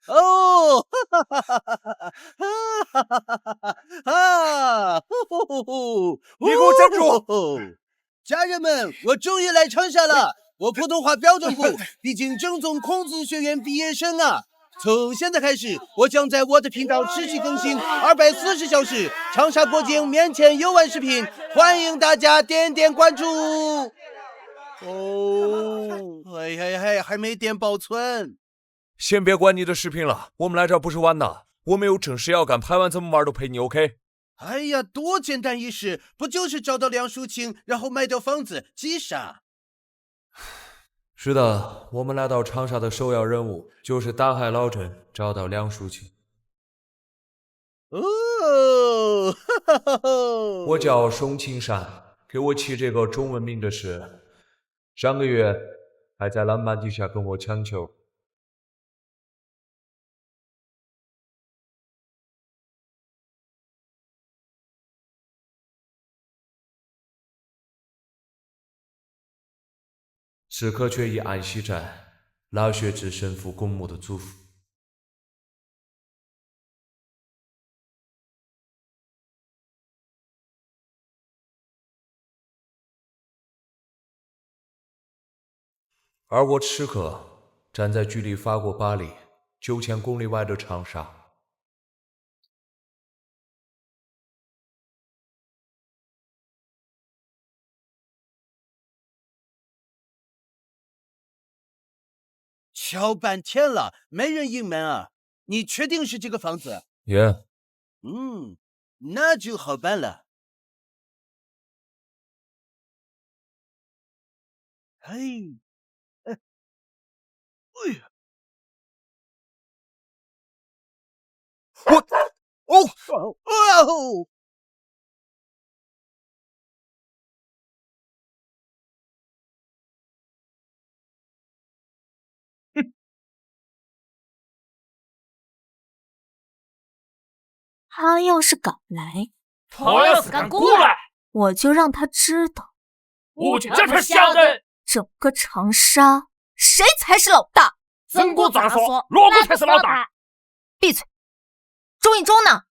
哦，哈哈哈哈哈哈！你给我站住！家人们，我终于来长沙了。我普通话标准不，毕竟正宗孔子学院毕业生啊。从现在开始，我将在我的频道持续更新240小时长沙过境免签游玩视频，欢迎大家点点关注。哦，嘿，还没点保存。先别管你的视频了，我们来这儿不是玩的，我们有正事要干，拍完怎么玩都陪你 OK。哎呀，多简单一事，不就是找到梁淑清，然后卖掉房子，急啥？是的，我们来到长沙的首要任务就是大海捞针，找到梁淑清。哦，哈哈哈！我叫宋青山，给我起这个中文名的是上个月还在篮板底下跟我抢球。此刻却已安息在老学之神父公墓的祖父。而我此刻站在距离法国巴黎9000公里外的长沙。敲半天了，没人应门啊！你确定是这个房子？那就好办了。嘿，哎呀，哦！他要是敢来，他要是敢过来，我就让他知道，我就让他晓得，整个长沙谁才是老大。曾国咋说，萝卜才是老大。闭嘴！钟义忠呢？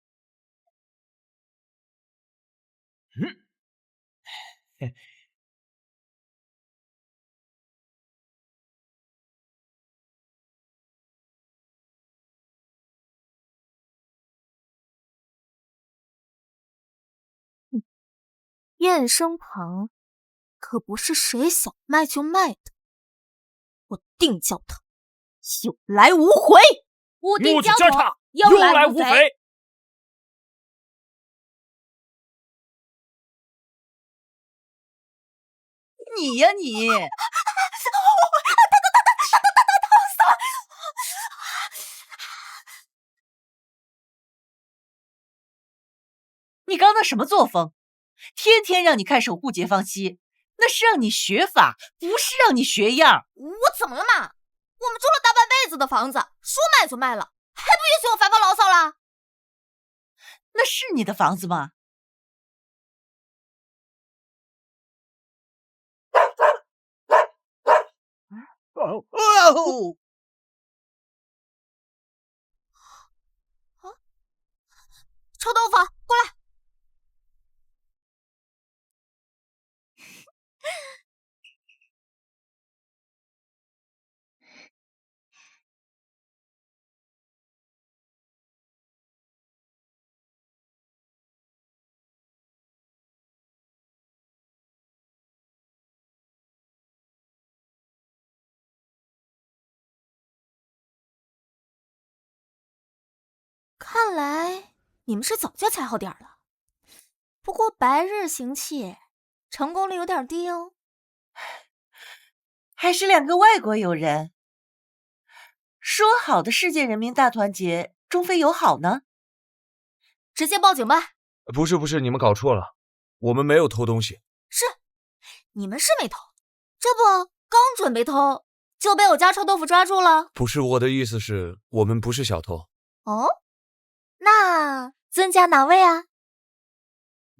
燕生堂可不是谁想卖就卖的，我定叫他有来无回。我定叫他有来无回。你呀你！他死了！你刚那什么作风？天天让你看守护解放西，那是让你学法，不是让你学样。我怎么了嘛？我们住了大半辈子的房子，说卖就卖了，还不允许我发牢骚了？那是你的房子吗？哦！臭豆腐，过来！看来你们是早就踩好点了，不过白日行窃，成功率有点低哦。还是2个外国友人。说好的世界人民大团结，中非友好呢？直接报警吧。不是，你们搞错了，我们没有偷东西。是，你们是没偷，这不刚准备偷，就被我家臭豆腐抓住了。不是，我的意思是，我们不是小偷。哦，那尊驾哪位啊？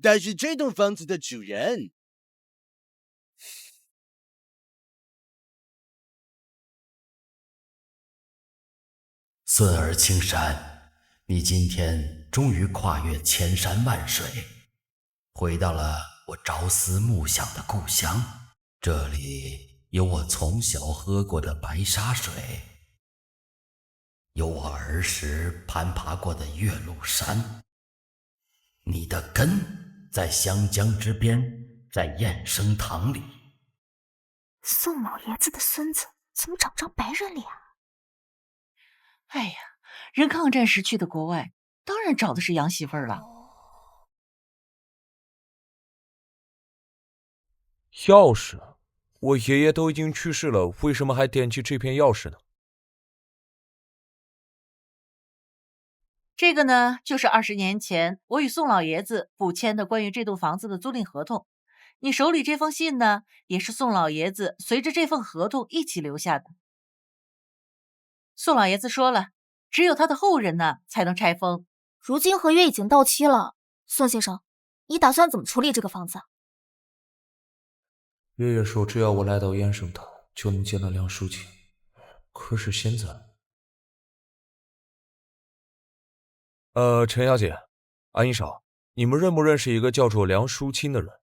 但是这栋房子的主人。孙儿青山，你今天终于跨越千山万水，回到了我朝思暮想的故乡。这里有我从小喝过的白沙水，有我儿时攀爬过的岳麓山。你的根在湘江之边，在燕声堂里。宋老爷子的孙子怎么长张白人脸啊？哎呀，人抗战时去的国外，当然找的是洋媳妇儿了。钥匙，我爷爷都已经去世了，为什么还惦记这片钥匙呢？这个呢，就是20年前我与宋老爷子补签的关于这栋房子的租赁合同。你手里这封信呢，也是宋老爷子随着这份合同一起留下的。宋老爷子说了，只有他的后人呢才能拆封。如今合约已经到期了，宋先生，你打算怎么处理这个房子？爷爷说，只要我来到燕声堂，就能见到梁淑清。可是现在，陈小姐，安一少，你们认不认识一个叫做梁淑清的人？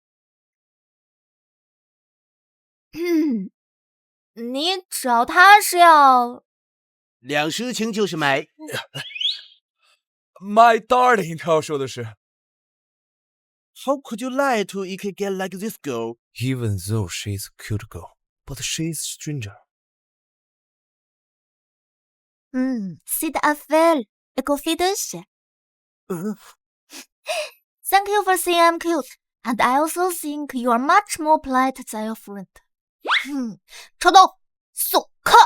你找他是要……梁淑清就是买。My darling， 他要说的是 How could you lie to a girl like this girl? Even though she is a cute girl, but she is a stranger. C'est affaire et confidence. Thank you for saying I'm cute, and I also think you are much more polite than your friend. 抽动，送客。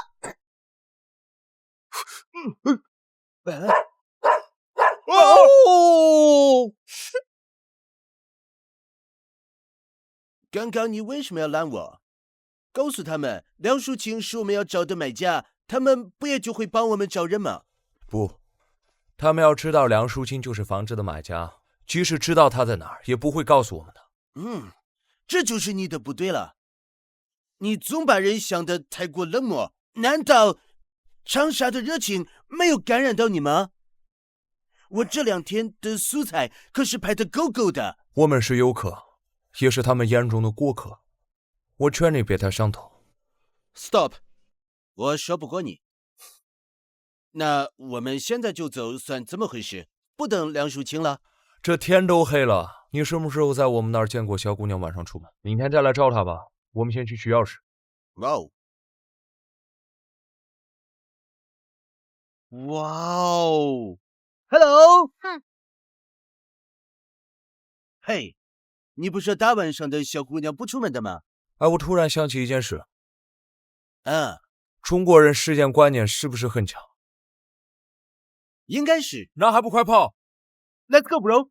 哦！刚刚你为什么要拦我？告诉他们，梁淑清是我们要找的买家，他们不也就会帮我们找人吗？不，他们要知道梁淑清就是房子的买家，即使知道他在哪儿，也不会告诉我们的。这就是你的不对了。你总把人想得太过冷漠，难道长沙的热情没有感染到你吗？我这2天的素材可是拍得够够的。我们是游客，也是他们眼中的过客。我劝你别太上头。Stop！ 我说不过你。那我们现在就走，算怎么回事？不等梁淑清了？这天都黑了，你什么时候在我们那儿见过小姑娘晚上出门？明天再来找她吧。我们先去取钥匙。哇哦！哇哦 ！Hello！ 嘿，你不说大晚上的小姑娘不出门的吗？哎，我突然想起一件事。中国人时间观念是不是很强？应该是。那还不快跑 ！Let's go, bro！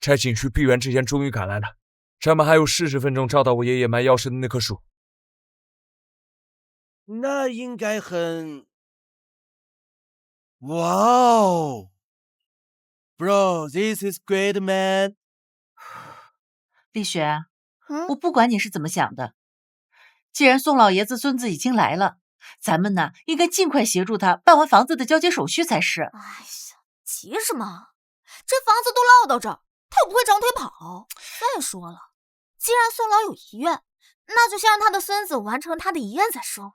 在景区闭园之前终于赶来了，咱们还有40分钟找到我爷爷买钥匙的那棵树。那应该很……哇哦 ，Bro, this is great, man！ 丽雪，我不管你是怎么想的，既然宋老爷子孙子已经来了，咱们呢应该尽快协助他办完房子的交接手续才是。哎呀，急什么？这房子都落到这儿，他又不会长腿跑。再说了，既然宋老有遗愿，那就先让他的孙子完成他的遗愿再说。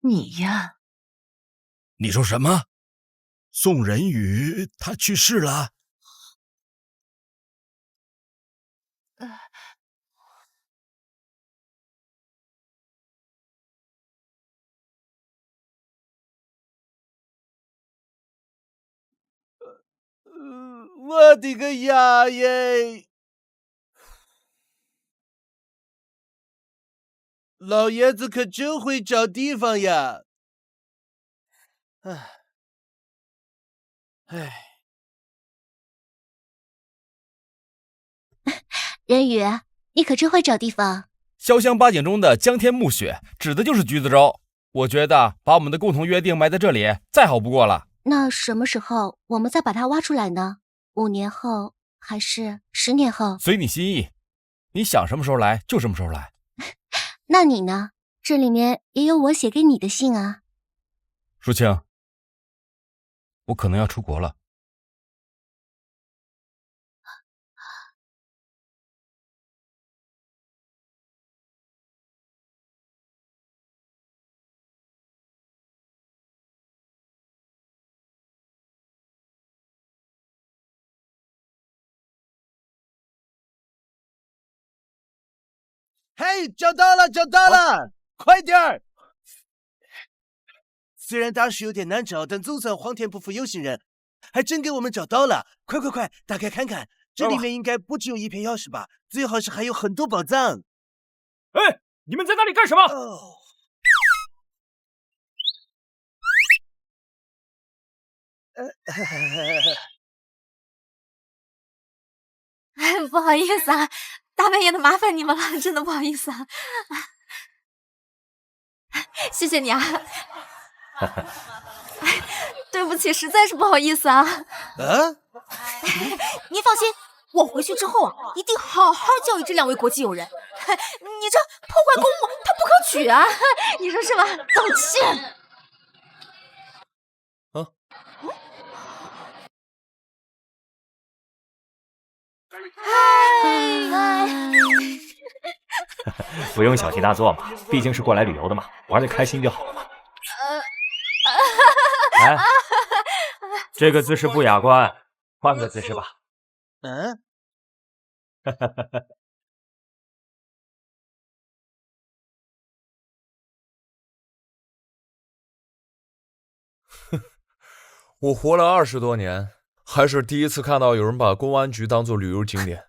你呀，你说什么？宋仁宇他去世了？我的个呀耶！老爷子可真会找地方呀！仁宇，你可真会找地方。潇湘八景中的江天暮雪，指的就是橘子洲。我觉得把我们的共同约定埋在这里，再好不过了。那什么时候我们再把它挖出来呢？5年后还是10年后？随你心意，你想什么时候来就什么时候来。那你呢？这里面也有我写给你的信啊。舒清，我可能要出国了。嘿，找到了，找到了，快点儿！虽然大师有点难找，但总算皇天不负有心人，还真给我们找到了。快快快，打开看看，这里面应该不只有一片钥匙吧？最好是还有很多宝藏。哎，你们在那里干什么？哦，哎，不好意思啊，大半夜的麻烦你们了，真的不好意思啊。谢谢你啊。对不起，实在是不好意思啊。您放心，我回去之后啊，一定好好教育这2位国际友人。你这破坏公物，它不可取啊！你说是吧？道歉。不用小题大做嘛，毕竟是过来旅游的嘛，玩得开心就好了嘛。哎，这个姿势不雅观，换个姿势吧。嗯，我活了20多年，还是第一次看到有人把公安局当做旅游景点。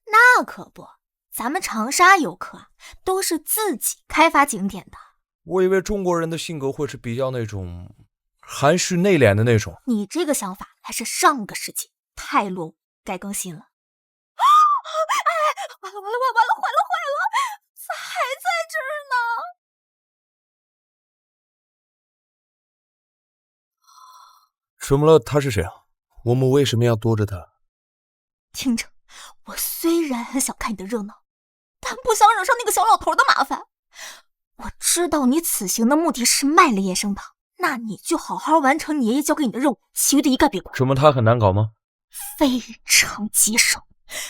那可不，咱们长沙游客都是自己开发景点的。我以为中国人的性格会是比较那种含蓄内敛的那种。你这个想法还是上个世纪，太落伍，该更新了。哎，完了，坏了，咋还在这儿呢？怎么了？他是谁啊？我们为什么要躲着他？听着，我虽然很想看你的热闹，但不想惹上那个小老头的麻烦。我知道你此行的目的是卖了叶生堂，那你就好好完成你爷爷交给你的任务，其余的一概别管。怎么他很难搞吗？非常棘手，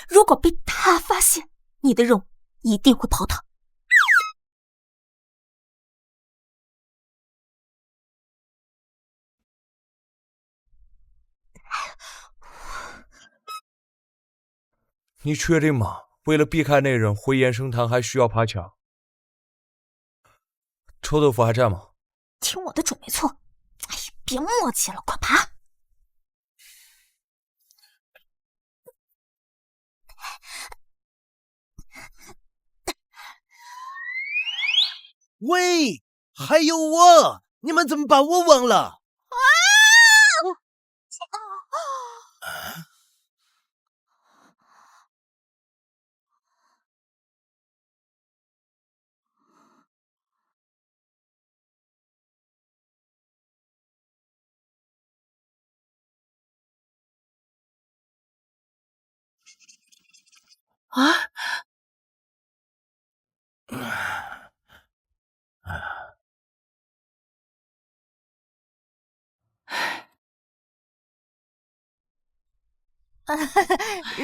如果被他发现，你的任务一定会泡汤。你确定吗？为了避开那人，回延生堂还需要爬墙。臭豆腐还在吗？听我的准没错。哎呀，别磨叽了，快爬！喂，还有我，你们怎么把我忘了？啊！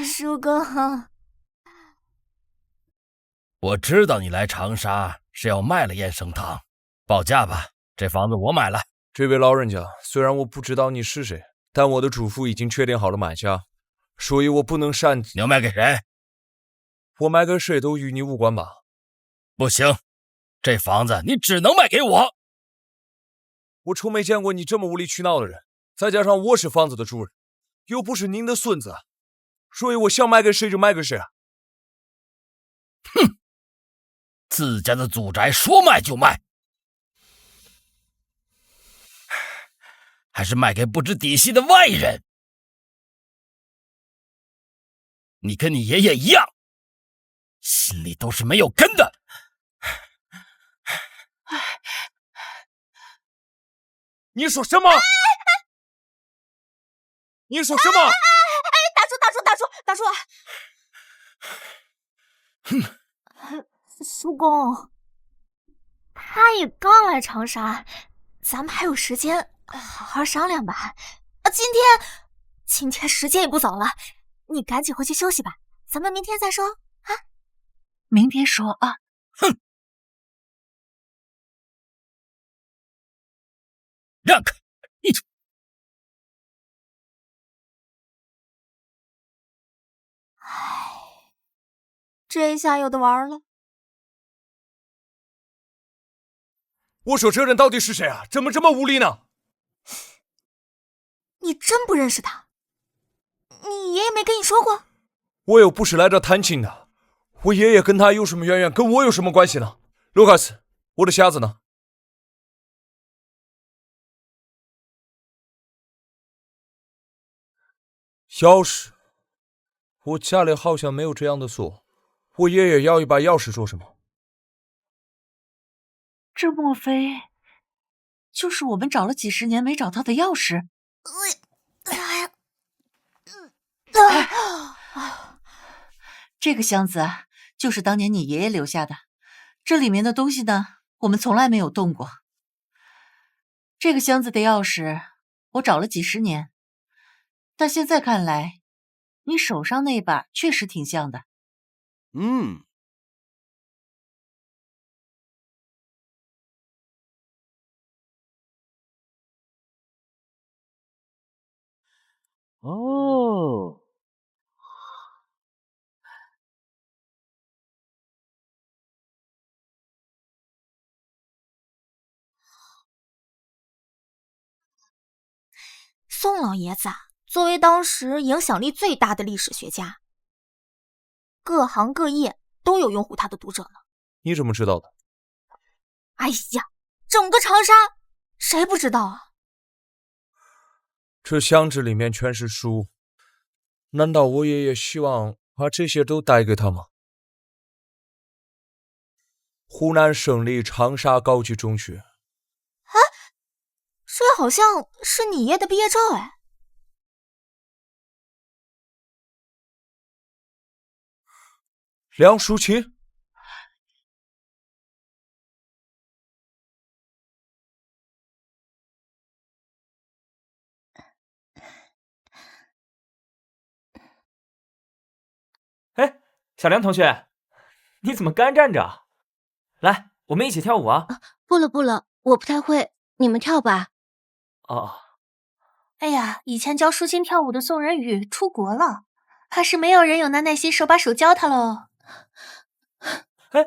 叔公，我知道你来长沙是要卖了燕生堂，报价吧，这房子我买了。这位老人家，虽然我不知道你是谁，但我的嘱咐已经确定好了买家，所以我不能擅自。你要卖给谁？我卖给谁都与你无关吧？不行，这房子你只能卖给我。我从没见过你这么无理取闹的人，再加上我是房子的主人，又不是您的孙子，所以我想卖给谁就卖给谁啊！哼，自家的祖宅说卖就卖，还是卖给不知底细的外人？你跟你爷爷一样，心里都是没有根的。你说什么？你说什么？大叔，大叔，叔公，他也刚来长沙，咱们还有时间，好好商量吧。今天时间也不早了，你赶紧回去休息吧，咱们明天再说啊。明天说啊。哼，让开，一出。这下有的玩了。我说这人到底是谁啊？怎么这么无礼呢？你真不认识他？你爷爷没跟你说过？我又不是来这探亲的，我爷爷跟他有什么渊源，跟我有什么关系呢？卢卡斯，我的匣子呢？钥匙，我家里好像没有这样的锁。我爷爷要一把钥匙做什么？这莫非就是我们找了几十年没找到的钥匙？这个箱子啊，就是当年你爷爷留下的。这里面的东西呢，我们从来没有动过。这个箱子的钥匙，我找了几十年，但现在看来，你手上那把确实挺像的。哦，宋老爷子作为当时影响力最大的历史学家，各行各业都有拥护他的读者呢。你怎么知道的？哎呀，整个长沙谁不知道啊？这箱子里面全是书，难道我爷爷希望把这些都带给他吗？湖南省立长沙高级中学。这好像是你爷的毕业照哎。梁淑琴？哎，小梁同学，你怎么干站着？来，我们一起跳舞啊！不了，我不太会，你们跳吧。哦，哎呀，以前教舒心跳舞的宋仁宇出国了，怕是没有人有那耐心手把手教他喽。哎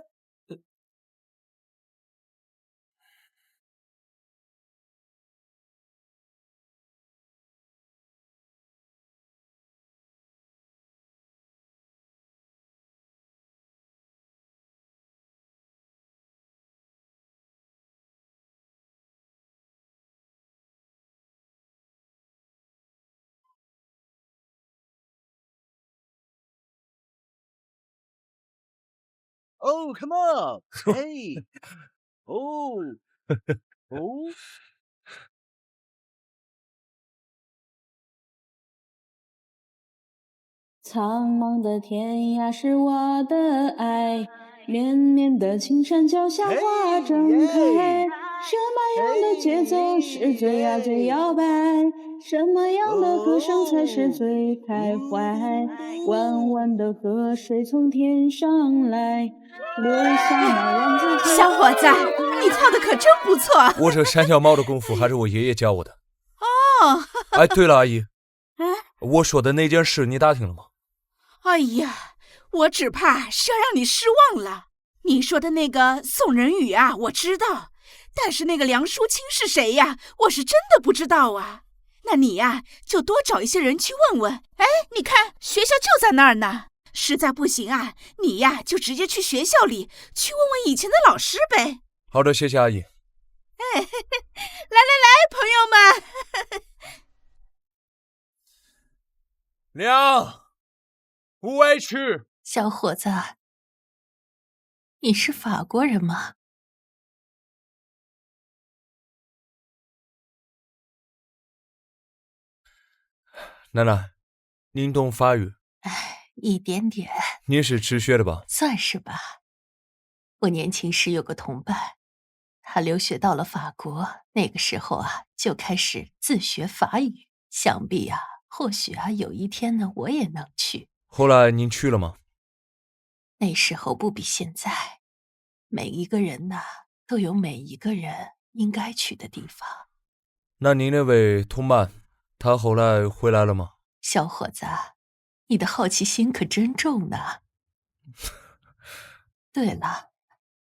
，Oh, come on. Hey. Oh. Oh. 苍茫的天涯是我的爱，绵绵的青山脚下花正开。什么样的节奏是最最摇摆？什么样的歌声才是最开怀？弯弯的河水从天上来，流下那万紫。小伙子，你跳的可真不错。我这三脚猫的功夫还是我爷爷教我的。哦。哎，对了，阿姨，我说的那件事你打听了吗？哎呀，我只怕是要让你失望了。你说的那个宋仁宇啊，我知道，但是那个梁淑清是谁呀？我是真的不知道啊。那你呀，就多找一些人去问问。哎，你看学校就在那儿呢。实在不行啊，你呀就直接去学校里去问问以前的老师呗。好的，谢谢阿姨。哎，来，朋友们。娘。不委屈，小伙子，你是法国人吗？奶奶，您懂法语？一点点。你是吃血的吧？算是吧。我年轻时有个同伴，他留学到了法国，那个时候就开始自学法语。想必或许有一天呢，我也能去。后来您去了吗？那时候不比现在，每一个人都有每一个人应该去的地方。那您那位同伴，他后来回来了吗？小伙子，你的好奇心可真重呢。对了，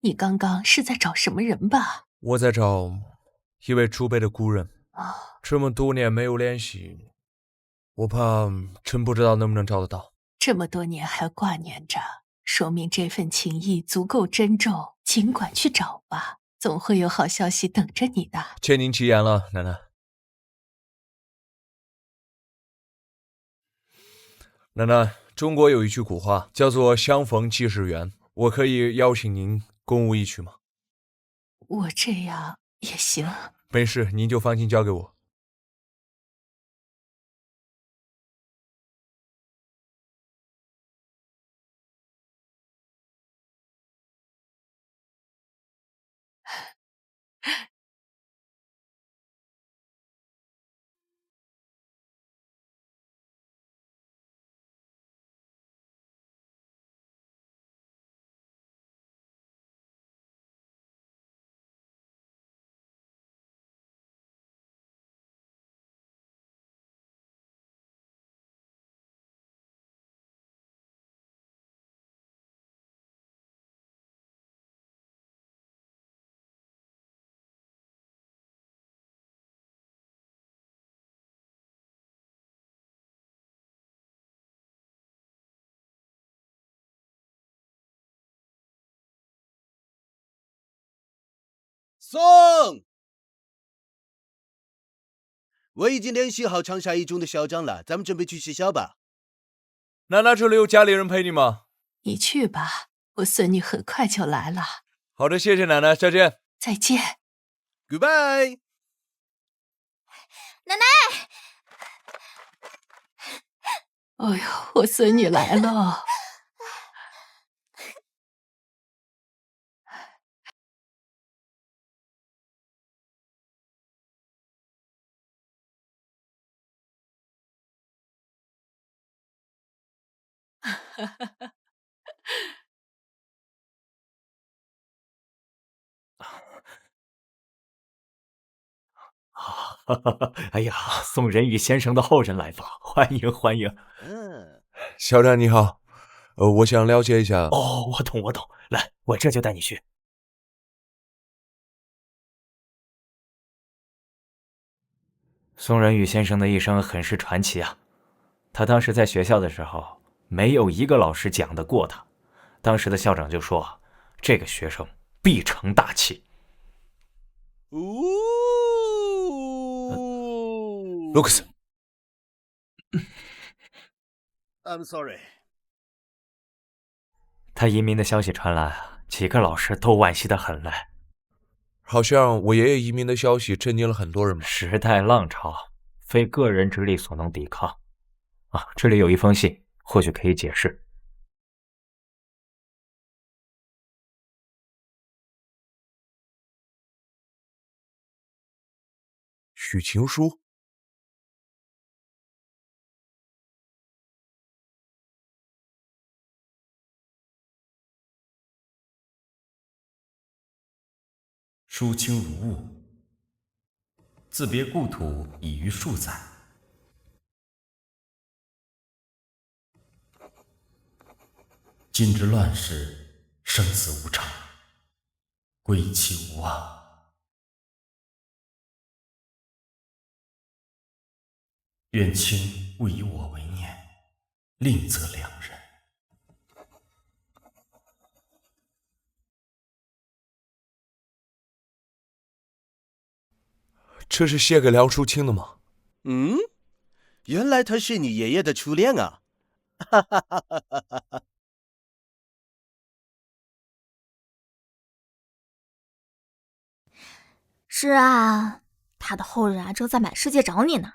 你刚刚是在找什么人吧？我在找一位祖辈的故人。这么多年没有联系，我怕真不知道能不能找得到。这么多年还挂念着，说明这份情谊足够珍重，尽管去找吧，总会有好消息等着你的。欠您吉言了，奶奶。奶奶，中国有一句古话叫做相逢即是缘，我可以邀请您共舞一曲吗？我这样也行。没事，您就放心交给我。送！我已经联系好长沙一中的校长了，咱们准备去学校吧。奶奶，这里有家里人陪你吗？你去吧，我孙女很快就来了。好的，谢谢奶奶，再见。再见。Goodbye。奶奶！哎呦，我孙女来了。哎呀，宋仁宇先生的后人来了，欢迎欢迎。校长你好，我想了解一下。哦，我懂，来，我这就带你去。宋仁宇先生的一生很是传奇啊，他当时在学校的时候，没有一个老师讲得过他。当时的校长就说，这个学生必成大器。Lucas， I'm sorry。他移民的消息传来，几个老师都惋惜得很嘞。好像我爷爷移民的消息震惊了很多人吧？时代浪潮，非个人之力所能抵抗。这里有一封信，或许可以解释。许情书。书清如雾，自别故土已逾数载。今之乱世，生死无常，归期无望。愿卿勿以我为念，另择良人。这是写给梁淑清的吗？原来他是你爷爷的初恋啊！哈哈哈哈哈哈！是啊，他的后人正在满世界找你呢。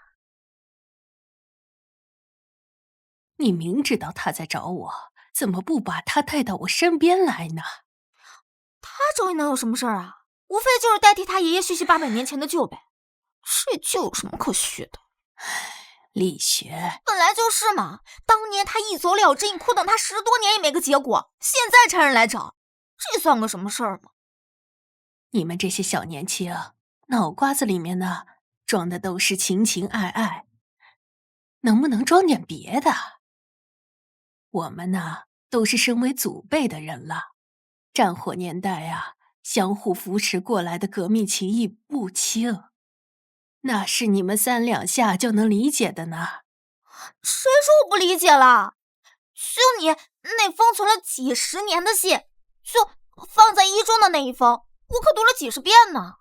你明知道他在找我，怎么不把他带到我身边来呢？他找你能有什么事儿啊？无非就是代替他爷爷续800年前的旧呗。这旧有什么可续的？丽雪，本来就是嘛。当年他一走了之，你苦等他10多年也没个结果，现在才人来找，这算个什么事儿吗？你们这些小年轻，脑瓜子里面呢装的都是情情爱爱，能不能装点别的？我们呢都是身为祖辈的人了，战火年代啊，相互扶持过来的革命情谊不轻，那是你们3两下就能理解的呢。谁说我不理解了？就你那封存了几10年的信，就放在衣中的那一封，我可读了几10遍呢。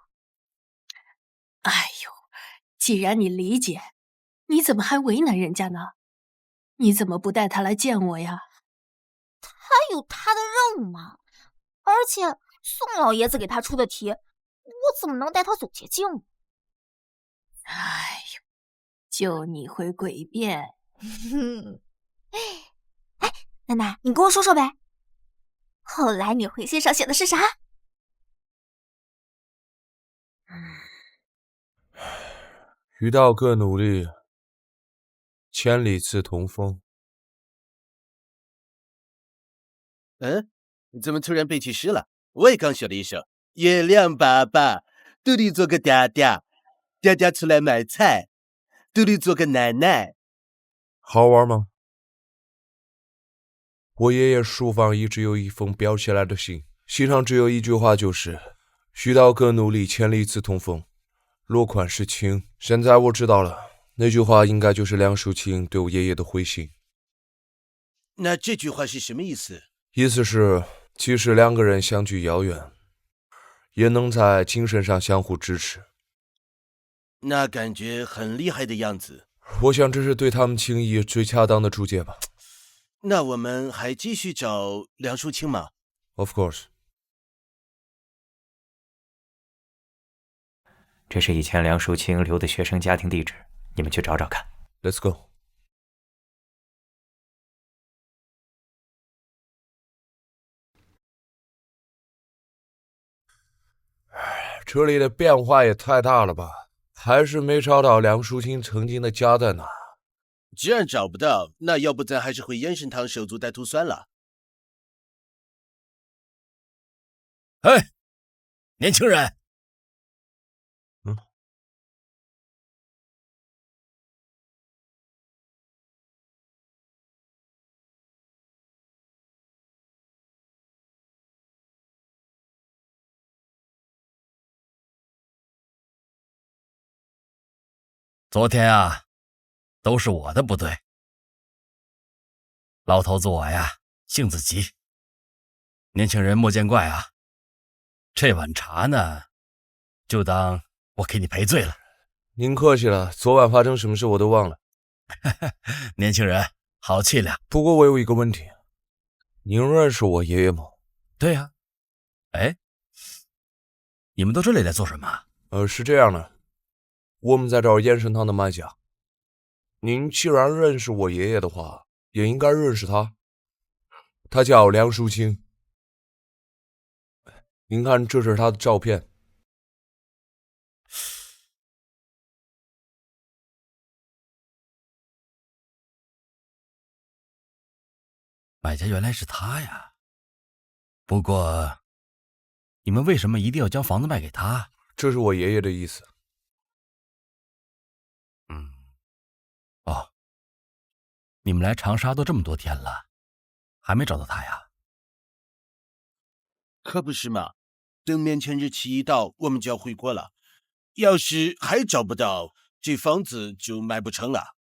哎呦，既然你理解，你怎么还为难人家呢？你怎么不带他来见我呀？他有他的任务嘛，而且宋老爷子给他出的题，我怎么能带他走捷径呢？哎呦，就你会诡辩。哎，奶奶，你跟我说说呗。后来你回信上写的是啥？遇到更努力，千里自同风。你怎么突然背起诗了？我也刚写了一首：月亮爸爸，肚里做个嗲嗲，嗲嗲出来买菜，肚里做个奶奶。好玩吗？我爷爷书房一直有一封裱起来的信，信上只有一句话，就是遇到更努力，千里自同风。落款是清。现在我知道了，那句话应该就是梁淑清对我爷爷的回信。那这句话是什么意思？意思是，即使2个人相距遥远，也能在精神上相互支持。那感觉很厉害的样子。我想这是对他们情谊最恰当的注解吧。那我们还继续找梁淑清吗？ Of course。 这是以前梁淑清留的学生家庭地址，你们去找找看。 Let's go。 这里的变化也太大了吧，还是没找到梁淑清曾经的家在哪。既然找不到，那要不咱还是回延生堂手足带徒算了。哎，年轻人。昨天啊，都是我的不对。老头子我呀，性子急，年轻人莫见怪啊。这碗茶呢，就当我给你赔罪了。您客气了，昨晚发生什么事我都忘了。年轻人好气量。不过我有一个问题，您认识我爷爷吗？对呀。哎，你们到这里来做什么？是这样的，我们在找延生堂的卖家。您既然认识我爷爷的话，也应该认识他。他叫梁淑清。您看，这是他的照片。买家原来是他呀。不过，你们为什么一定要将房子卖给他？这是我爷爷的意思。哦，你们来长沙都这么多天了，还没找到他呀？可不是嘛，等面签日期一到，我们就要回国了。要是还找不到，这房子就卖不成了。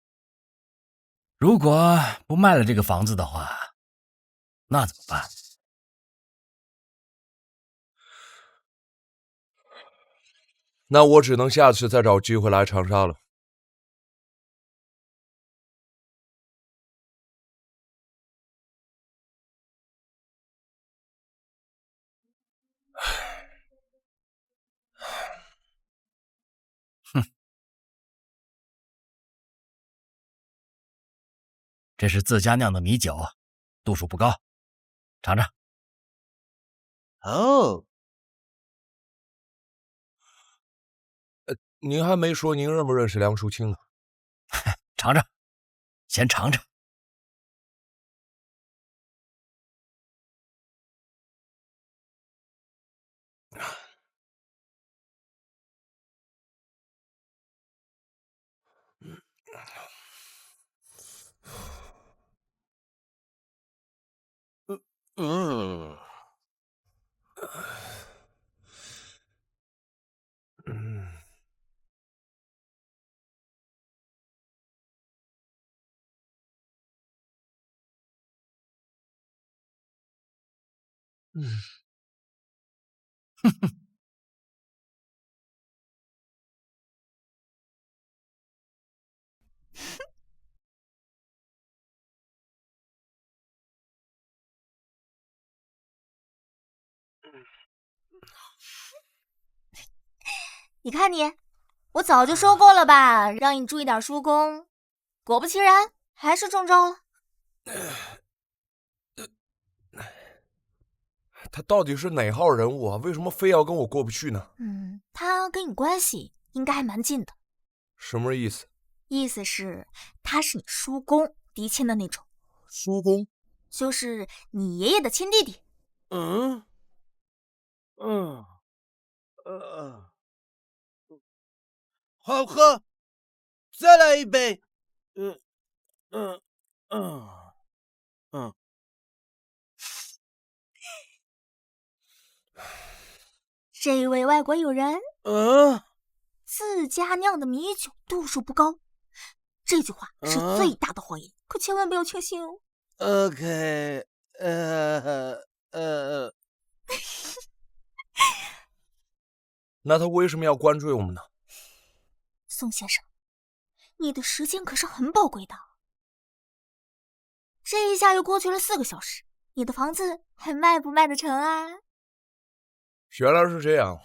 如果不卖了这个房子的话，那怎么办？那我只能下次再找机会来长沙了。哼，这是自家酿的米酒，度数不高，尝尝。哦，您还没说您认不认识梁淑清呢。尝尝，先尝尝。嗯。你看你，我早就说过了吧，让你注意点叔公。果不其然，还是中招了。他到底是哪号人物啊？为什么非要跟我过不去呢？他跟你关系应该还蛮近的。什么意思？意思是他是你叔公嫡亲的那种。叔公？就是你爷爷的亲弟弟。好喝，再来一杯。这位外国友人，自家酿的米酒度数不高，这句话是最大的谎言，可千万不要轻信哦。OK，那他为什么要关注我们呢？宋先生，你的时间可是很宝贵的。这一下又过去了4个小时，你的房子还卖不卖得成啊？原来是这样，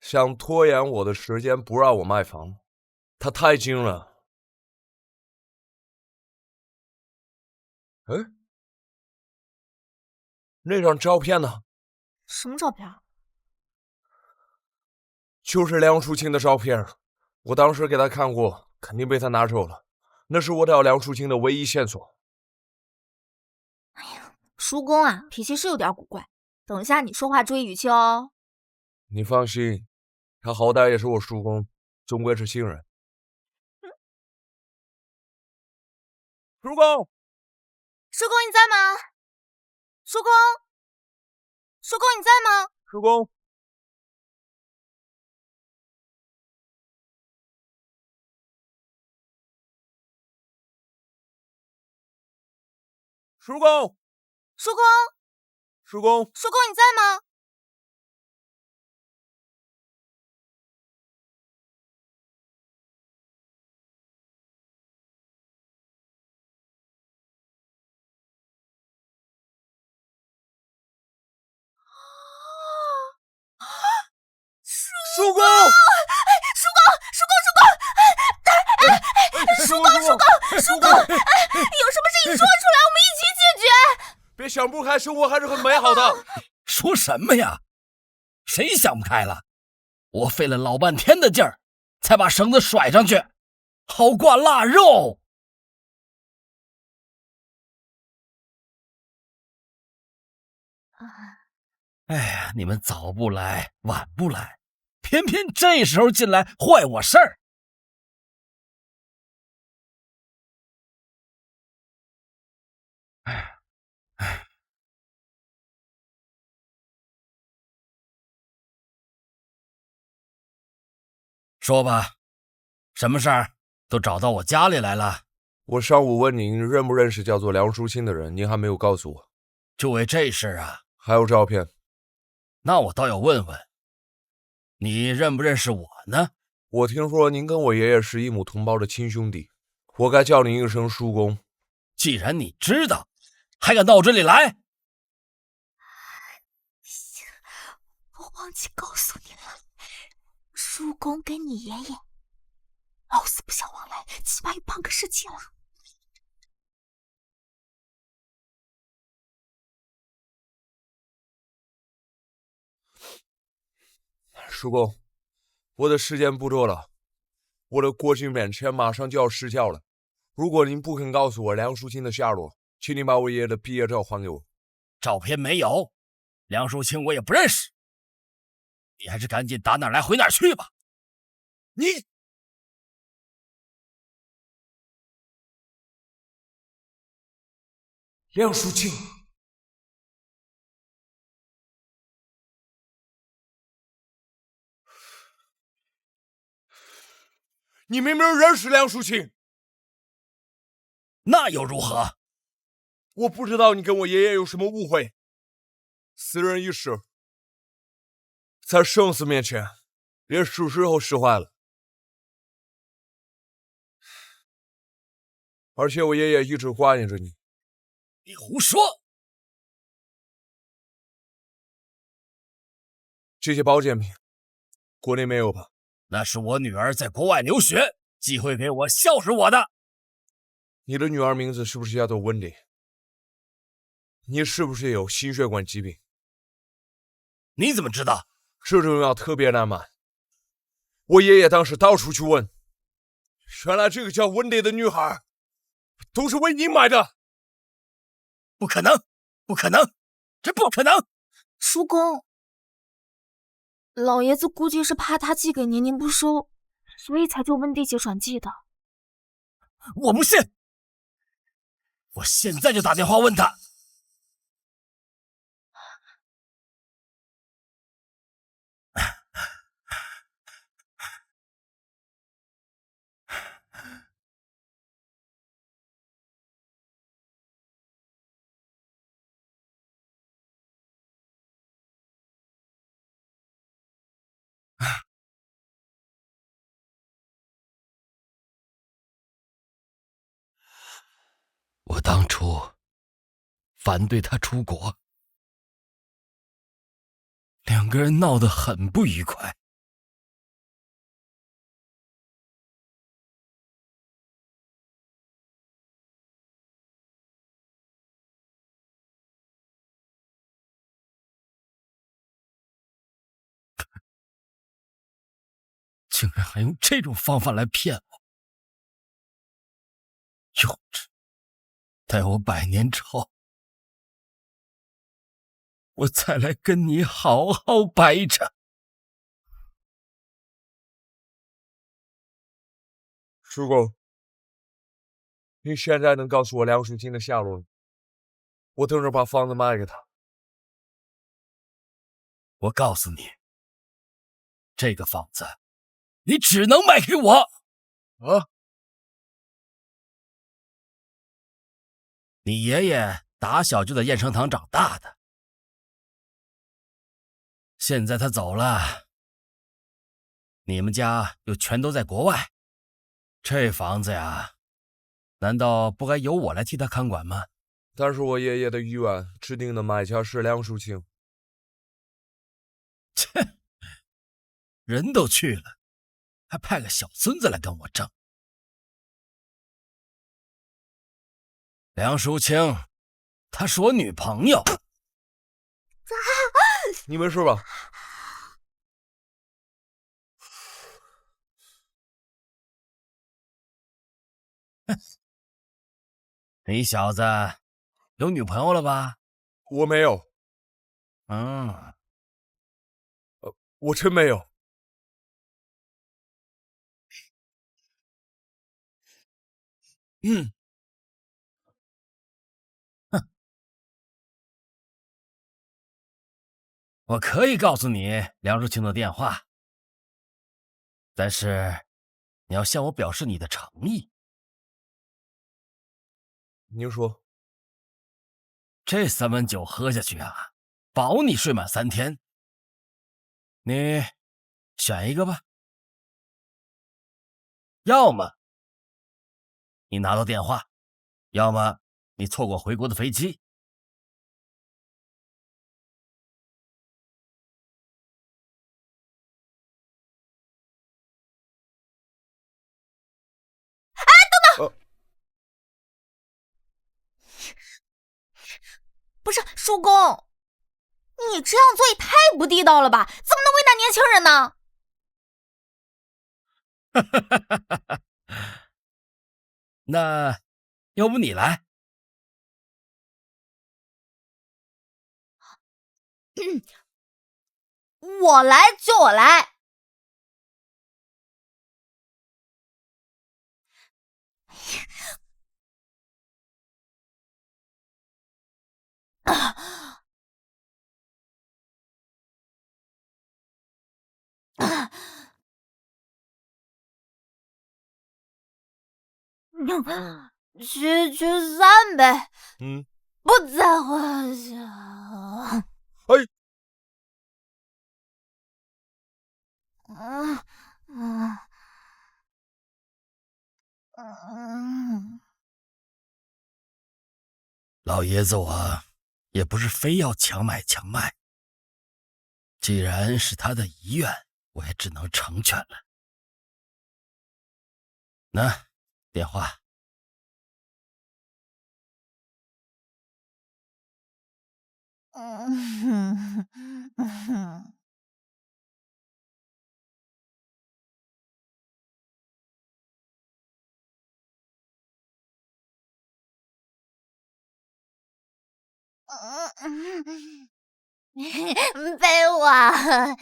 想拖延我的时间，不让我卖房，他太精了。那张照片呢？什么照片？就是梁淑清的照片，我当时给他看过，肯定被他拿走了。那是我找梁淑清的唯一线索。哎呀，叔公啊，脾气是有点古怪，等一下你说话注意语气哦。你放心，他好歹也是我叔公，终归是亲人。叔公，叔公你在吗？叔公，叔公你在吗？叔公，叔公，叔公，叔公，叔公你在吗？叔公，叔公，有什么事情说出来，我们一起解决。别想不开，生活还是很美好的。说什么呀？谁想不开了？我费了老半天的劲儿，才把绳子甩上去，好挂腊肉。哎呀，你们早不来，晚不来，偏偏这时候进来坏我事儿。说吧，什么事儿？都找到我家里来了。我上午问您认不认识叫做梁淑清的人，您还没有告诉我。就为这事啊？还有照片。那我倒要问问，你认不认识我呢？我听说您跟我爷爷是一母同胞的亲兄弟，我该叫您一声叔公。既然你知道，还敢到我这里来？我忘记告诉你了，叔公跟你爷爷老死不相往来，起码有半个世纪了。叔公，我的时间不多了，我的国军面前马上就要失效了。如果您不肯告诉我梁淑清的下落，请您把我爷爷的毕业照还给我。照片没有，梁淑清我也不认识，你还是赶紧打哪儿来回哪儿去吧。你梁淑清，你明明认识梁淑清，那又如何？我不知道你跟我爷爷有什么误会。私人一事，在生死面前，也是时候释怀了。而且我爷爷一直挂念着你。你胡说！这些保健品，国内没有吧？那是我女儿在国外留学，寄回给我孝顺我的。你的女儿名字是不是叫做温迪？你是不是有心血管疾病？你怎么知道？这种药特别难买，我爷爷当时到处去问，原来这个叫温迪的女孩都是为你买的。不可能，不可能，这不可能！叔公，老爷子估计是怕他寄给您，您不收，所以才叫温迪姐转寄的。我不信，我现在就打电话问他。我当初反对他出国，两个人闹得很不愉快。竟然还用这种方法来骗我，幼稚！待我100年之后，我再来跟你好好掰扯。叔公，你现在能告诉我梁淑清的下落吗？我等着把房子卖给他。我告诉你，这个房子你只能卖给我。啊？你爷爷打小就在燕生堂长大的，现在他走了，你们家又全都在国外，这房子呀，难道不该由我来替他看管吗？但是我爷爷的遗愿指定的买家是梁淑清。切，人都去了，还派个小孙子来跟我争。梁淑清，她是我女朋友。你没事吧？你小子有女朋友了吧？我没有。我真没有。我可以告诉你梁淑清的电话，但是你要向我表示你的诚意。您说，这3碗酒喝下去啊，保你睡满3天。你选一个吧，要么你拿到电话，要么你错过回国的飞机。不是叔公，你这样做也太不地道了吧？怎么能为难年轻人呢？那要不你来？我来就我来。区3呗。不在话下。哎。老爷子我也不是非要强买强卖，既然是他的遗愿，我也只能成全了。那电话。废话。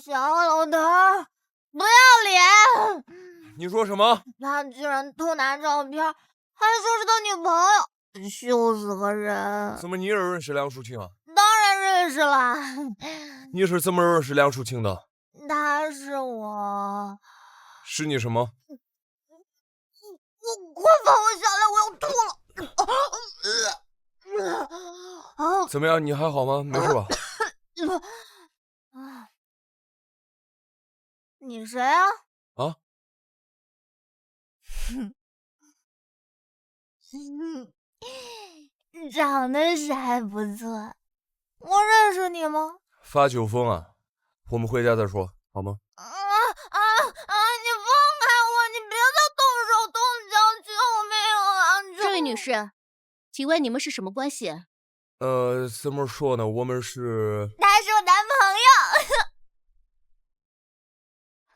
小老头不要脸！你说什么？他居然偷拿照片，还说是他女朋友，羞死个人！怎么你也认识梁淑清啊？当然认识了。你是怎么认识梁淑清的？他是我。是你什么？快放我下来，我要吐了！怎么样？你还好吗？没事吧？你谁啊？啊？长得是还不错，我认识你吗？发酒疯啊！我们回家再说，好吗？你放开我！你别再动手动脚，求命啊！这位女士，请问你们是什么关系？怎么说呢？我们是……他是我男朋友。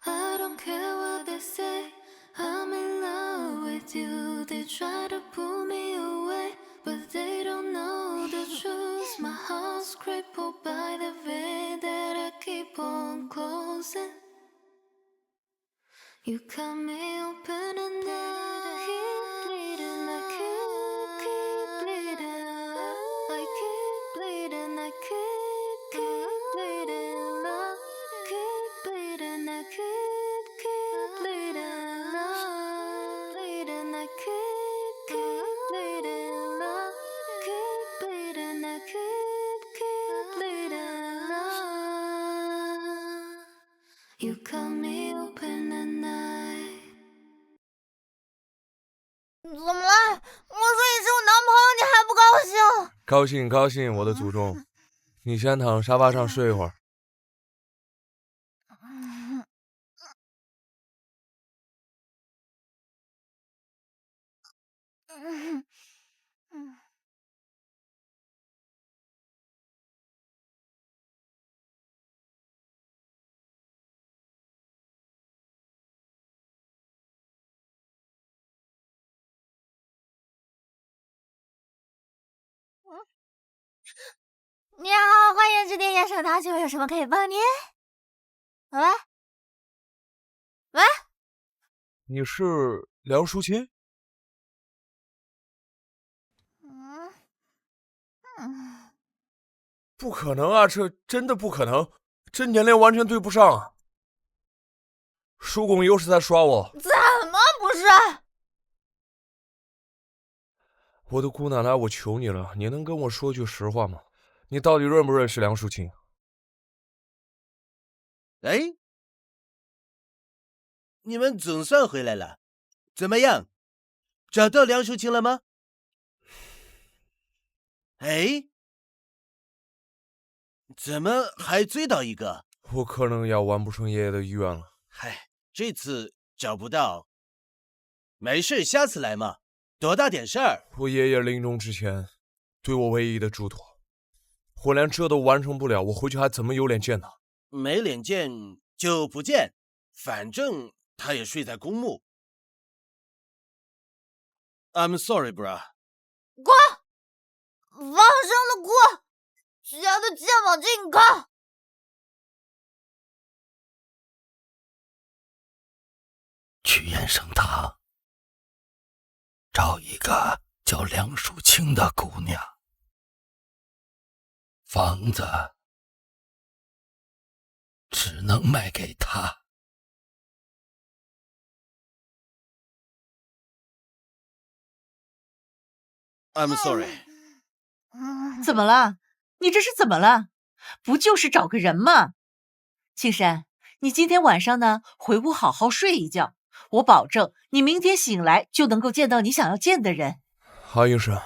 I don't care what they say, I'm in love with you. They try to pull me away, but they don't know the truth. My heart's crippled by the veil that I keep on closing. You cut me open and I keep bleeding, I keep bleeding, I keep bleeding, I keep bleeding, I keep bleeding, I keep bleeding, I bleeding, I keep bleeding, I keep bleeding, I keep bleeding, you cut me open at night. 怎么了？我说你是我男朋友，你还不高兴？高兴高兴，我的祖宗！你先躺沙发上睡一会儿。你好，欢迎致电延伸塔，请问有什么可以帮您？喂？喂？你是梁淑清？不可能啊，这真的不可能，这年龄完全对不上。叔公又是在耍我？怎么不是？我的姑奶奶，我求你了，你能跟我说句实话吗？你到底认不认识梁淑清？哎，你们总算回来了，怎么样？找到梁淑清了吗？哎，怎么还追到一个？我可能要完不成爷爷的遗愿了。嗨，这次找不到，没事，下次来嘛，多大点事儿。我爷爷临终之前对我唯一的嘱托，我连这都完成不了，我回去还怎么有脸见他？没脸见就不见，反正他也睡在公墓。I'm sorry, bro。滚！放生的锅，家的肩膀健康。去燕生堂找一个叫梁淑清的姑娘，房子只能卖给她。I'm sorry。怎么了？你这是怎么了？不就是找个人吗？青山，你今天晚上呢，回屋好好睡一觉，我保证你明天醒来就能够见到你想要见的人。阿医生，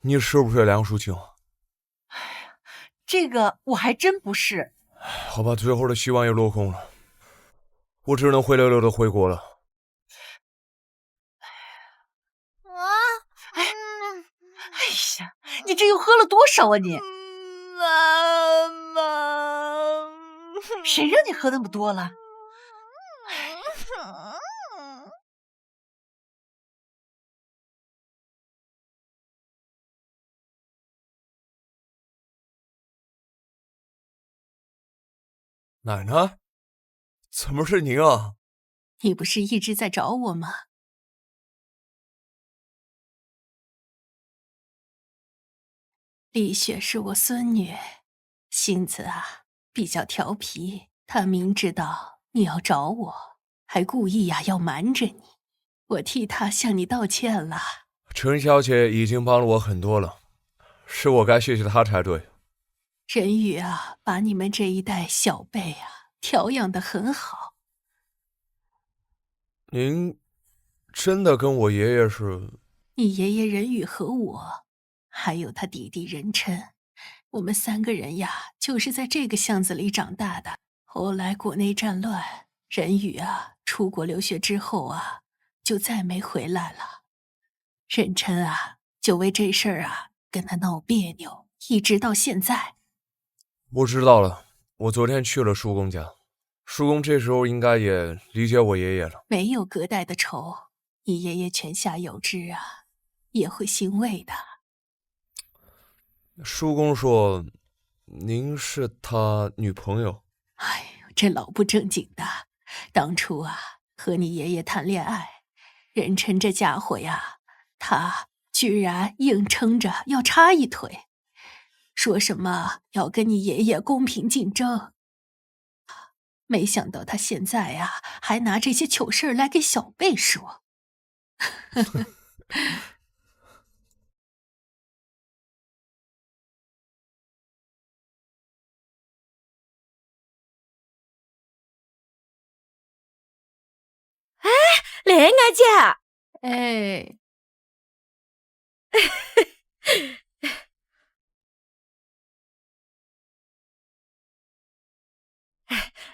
你是不是梁淑清？这个我还真不是。好吧，最后的希望也落空了，我只能灰溜溜的回国了。哎呀，你这又喝了多少啊你？妈妈，谁让你喝那么多了？奶奶，怎么是您啊？你不是一直在找我吗？丽雪是我孙女，性子比较调皮。她明知道你要找我，还故意要瞒着你。我替她向你道歉了。陈小姐已经帮了我很多了，是我该谢谢她才对。人宇把你们这一代小辈调养得很好。您真的跟我爷爷是？你爷爷人宇和我，还有他弟弟任琛，我们3个人就是在这个巷子里长大的。后来国内战乱，人宇出国留学之后就再没回来了。任琛就为这事儿跟他闹别扭，一直到现在。我知道了，我昨天去了叔公家，叔公这时候应该也理解我爷爷了。没有隔代的仇，你爷爷泉下有知也会欣慰的。叔公说您是他女朋友。哎呦，这老不正经的，当初和你爷爷谈恋爱，任琛这家伙他居然硬撑着要插一腿，说什么要跟你爷爷公平竞争。没想到他现在还拿这些糗事来给小辈说。哎，恋爱姐，哎，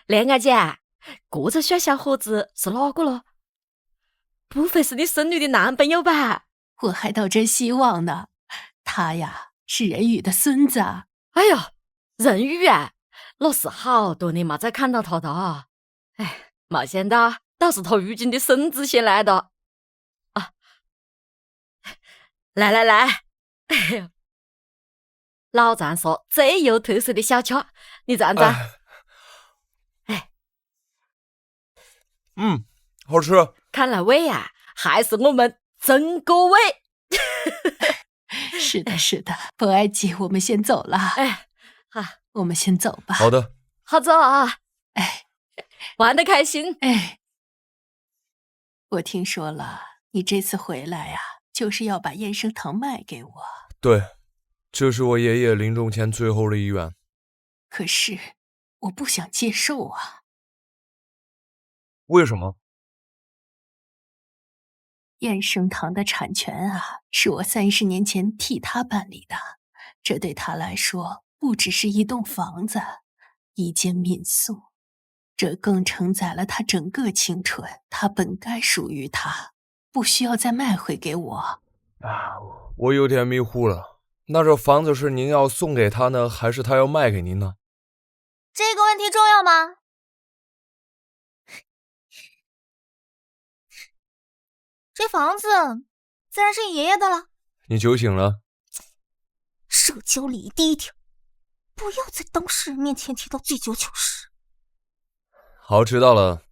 恋爱姐，个子选小伙子是哪个了？不会是你孙女的男朋友吧？我还倒真希望呢。他是任宇的孙子。哎呀，任宇老是好多年没再看到他的。哎，没想到倒是他如今的孙子先来的。来，哎呦，老张说最有特色的小吃，你尝尝。好吃。看来味还是我们曾国伟。是的，不爱急，我们先走了。哎，好，我们先走吧。好的，好走啊。哎，玩得开心。哎，我听说了，你这次回来就是要把燕生堂卖给我。对，这是我爷爷临终前最后的遗愿。可是我不想接受啊。为什么？燕生堂的产权啊，是我30年前替他办理的，这对他来说不只是一栋房子，一间民宿，这更承载了他整个青春，他本该属于他，不需要再卖回给我。我有点迷糊了，那这房子是您要送给他呢，还是他要卖给您呢？这个问题重要吗？这房子自然是你爷爷的了。你酒醒了？社交礼仪第一条，不要在当事人面前提到醉酒糗事。好，知道了。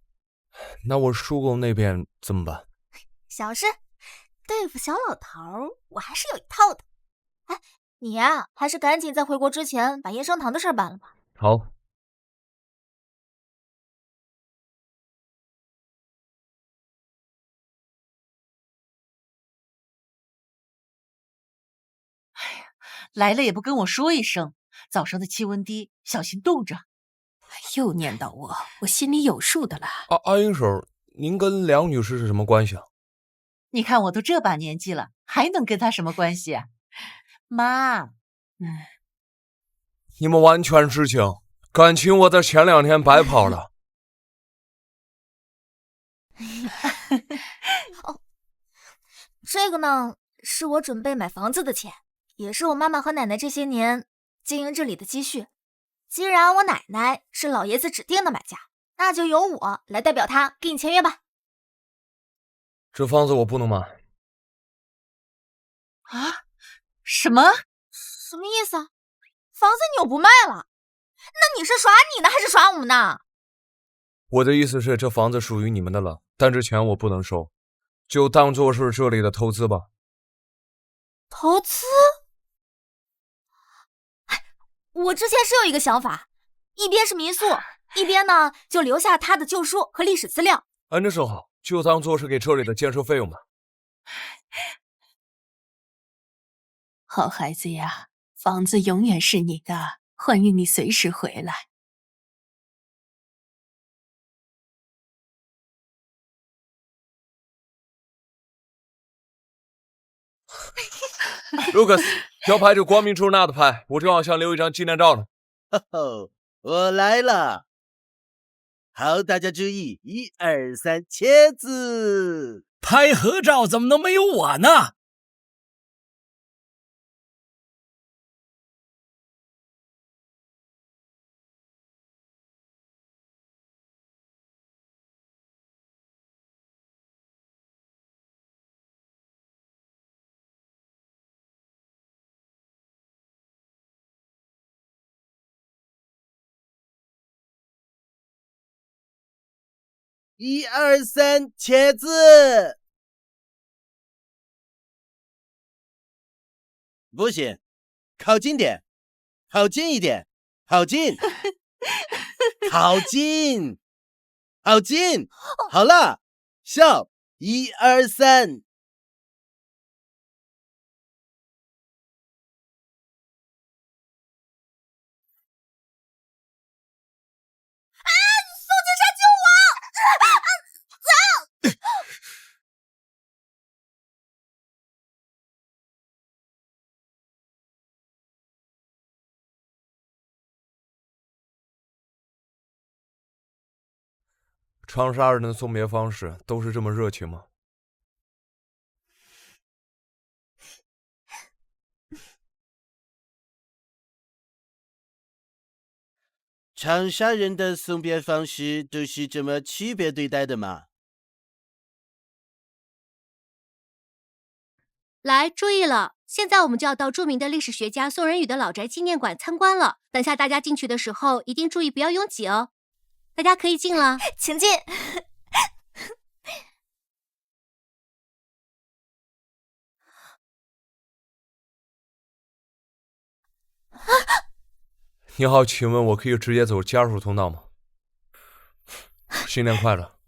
那我叔公那边怎么办？小事，对付小老头我还是有一套的。哎，你呀，还是赶紧在回国之前把燕生堂的事办了吧。好。来了也不跟我说一声，早上的气温低，小心冻着。又念叨我，我心里有数的啦。阿英婶，您跟梁女士是什么关系啊？你看我都这把年纪了，还能跟她什么关系啊？妈，你们完全知情，感情我在前2天白跑了。哦，这个呢，是我准备买房子的钱，也是我妈妈和奶奶这些年经营这里的积蓄。既然我奶奶是老爷子指定的买家，那就由我来代表她给你签约吧。这房子我不能买。啊？什么？什么意思啊？房子你又不卖了，那你是耍你呢，还是耍我们呢？我的意思是，这房子属于你们的了，但这钱我不能收，就当做是这里的投资吧。投资？我之前是有一个想法，一边是民宿，一边呢就留下他的旧书和历史资料。那是好，就当做是给这里的建设费用吧。好孩子呀，房子永远是你的，欢迎你随时回来。Lucas， 要拍这光明正大的拍，我正好想留一张纪念照呢。我来了。好，大家注意，1、2、3，茄子。拍合照怎么能没有我呢？1、2、3，茄子。不行，靠近点，靠近一点，靠近，靠近，靠近。好了，笑，1、2、3。宋警察救我！长沙人的送别方式都是这么热情吗？长沙人的送别方式都是这么区别对待的吗？来，注意了，现在我们就要到著名的历史学家宋仁宇的老宅纪念馆参观了。等下大家进去的时候，一定注意不要拥挤哦。大家可以进了，请进。你好，请问我可以直接走家属通道吗？新年快乐。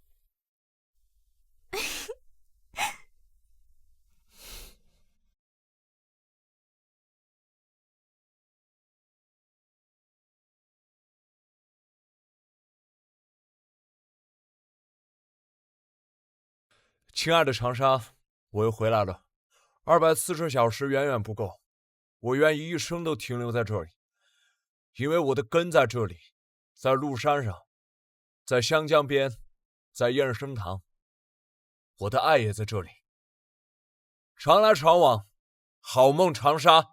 亲爱的长沙，我又回来了。240小时远远不够，我愿意一生都停留在这里，因为我的根在这里，在麓山上，在湘江边，在燕生堂。我的爱也在这里。常来常往，好梦长沙。